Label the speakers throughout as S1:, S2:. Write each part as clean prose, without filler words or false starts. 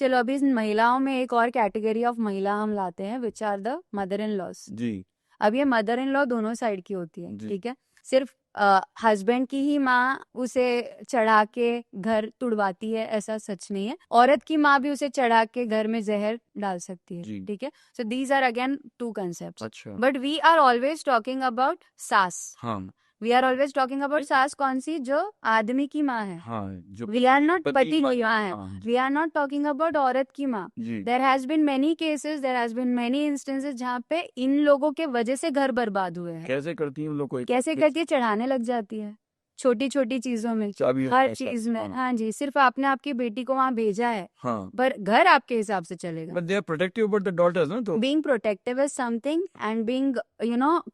S1: चलो अभी इस महिलाओं में एक और कैटेगरी ऑफ महिला हम लाते हैं, which are the mother in laws.
S2: जी
S1: अब ये मदर इन लॉ दोनों साइड की होती है,
S2: जी
S1: ठीक है। सिर्फ हस्बैंड की ही माँ उसे चढ़ा के घर तुड़वाती है ऐसा सच नहीं है, औरत की माँ भी उसे चढ़ा के घर में जहर डाल सकती है,
S2: जी।
S1: ठीक है। So these are again two concept,
S2: अच्छा।
S1: But we are always talking about saas.
S2: हाँ
S1: we are always talking about saas, कौन सी? जो आदमी की माँ है।
S2: हाँ, जो
S1: वी आर नॉट
S2: पति
S1: पति
S2: की
S1: की माँ है।
S2: हाँ
S1: we are not talking about औरत की माँ।
S2: जी।
S1: There has been many cases, there has been many instances जहाँ पे इन लोगों के वजह से घर बर्बाद हुए हैं।
S2: कैसे करती हैं उन लोग को?
S1: कैसे करती है? चढ़ाने लग जाती है छोटी छोटी चीजों में,
S2: चाबी
S1: हर
S2: ऐसा,
S1: चीज में।
S2: हाँ
S1: हाँ जी, सिर्फ आपने आपकी बेटी को वहां भेजा है,
S2: हाँ।
S1: पर घर आपके हिसाब से चलेगा।
S2: But they are protective about the daughters ना, तो
S1: Being protective is something and being,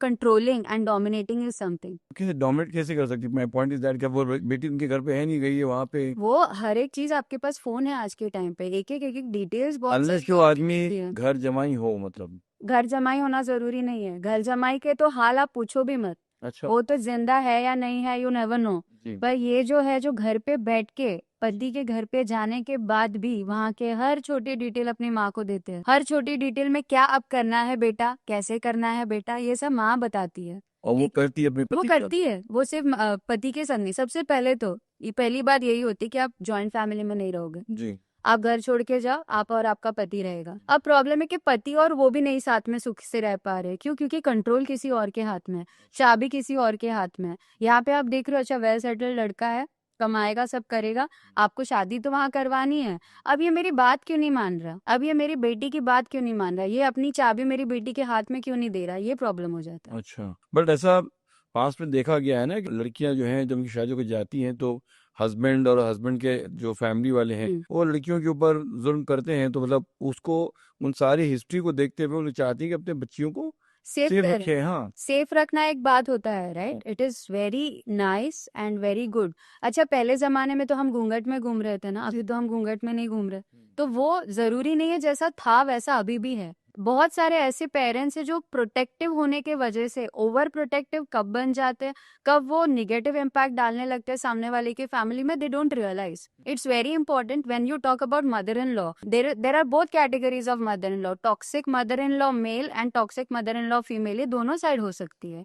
S1: controlling and dominating is something.
S2: कैसे डोमिनेट कैसे कर सकती? माय पॉइंट इज दैट, वो बेटी उनके घर पे है नहीं, गई है वहां पे।
S1: वो हर एक चीज आपके पास फोन है आज के टाइम पे, एक एक डिटेल्स बहुत
S2: अनलेस
S1: सारी
S2: कि वो आदमी
S1: होती है।
S2: घर जमाई हो, मतलब।
S1: घर जमाई होना जरूरी नहीं है, घर जमाई के तो हाल आप पूछो भी मत,
S2: अच्छा।
S1: वो तो जिंदा है या नहीं है, यू नेवर नो।
S2: जी।
S1: पर ये जो है, जो घर पे बैठ के पति के घर पे जाने के बाद भी वहां के हर छोटी डिटेल अपनी माँ को देते हैं, हर छोटी डिटेल में क्या अब करना है बेटा, कैसे करना है बेटा, ये सब माँ बताती है।
S2: और वो करती है अपने
S1: वो
S2: पति के साथ?
S1: करती है, वो सिर्फ पति के साथ नहीं। सबसे पहले तो ये पहली बात यही होती है कि आप जॉइंट फैमिली में नहीं रहोगे,
S2: जी।
S1: आप घर छोड़ के जाओ, आप और आपका पति रहेगा। अब प्रॉब्लम है कि पति और वो भी नहीं साथ में सुख से रह पा रहे, क्यों? क्योंकि कंट्रोल किसी और के हाथ में है, चाबी किसी और के हाथ में है। यहाँ पे आप देख रहे हो, अच्छा वेल सेटल्ड लड़का है, कमाएगा, सब करेगा, आपको शादी तो वहां करवानी है। अब ये मेरी बात क्यों नहीं मान रहा, अब ये मेरी बेटी की बात क्यों नहीं मान रहा, ये अपनी चाबी मेरी बेटी के हाथ में क्यों नहीं दे रहा, ये प्रॉब्लम हो जाता है।
S2: अच्छा, बट ऐसा पास्ट में देखा गया है ना कि लड़कियां जो हैं जब उनकी शादी को जाती हैं तो हस्बैंड और हस्बैंड के जो फैमिली वाले हैं वो लड़कियों के ऊपर जुल्म करते हैं, तो मतलब उसको, उन सारी हिस्ट्री को देखते हुए वो चाहती है कि अपने बच्चियों को
S1: सेफ
S2: सेफ
S1: रहे।
S2: रखे। हाँ।
S1: सेफ रखना एक बात होता है, right, it is very nice and very good. अच्छा, पहले जमाने में तो हम घूंघट में घूम रहे थे ना, अभी तो हम घूंघट में नहीं घूम रहे, तो वो जरूरी नहीं है जैसा था वैसा अभी भी है। बहुत सारे ऐसे पेरेंट्स हैं जो प्रोटेक्टिव होने के वजह से ओवर प्रोटेक्टिव कब बन जाते हैं, कब वो निगेटिव इम्पैक्ट डालने लगते हैं सामने वाले की फैमिली में, they don't realise. It's very important when you talk about mother in law, there are both categories of mother in law, toxic mother in law male and toxic mother in law female, ये दोनों side हो सकती है।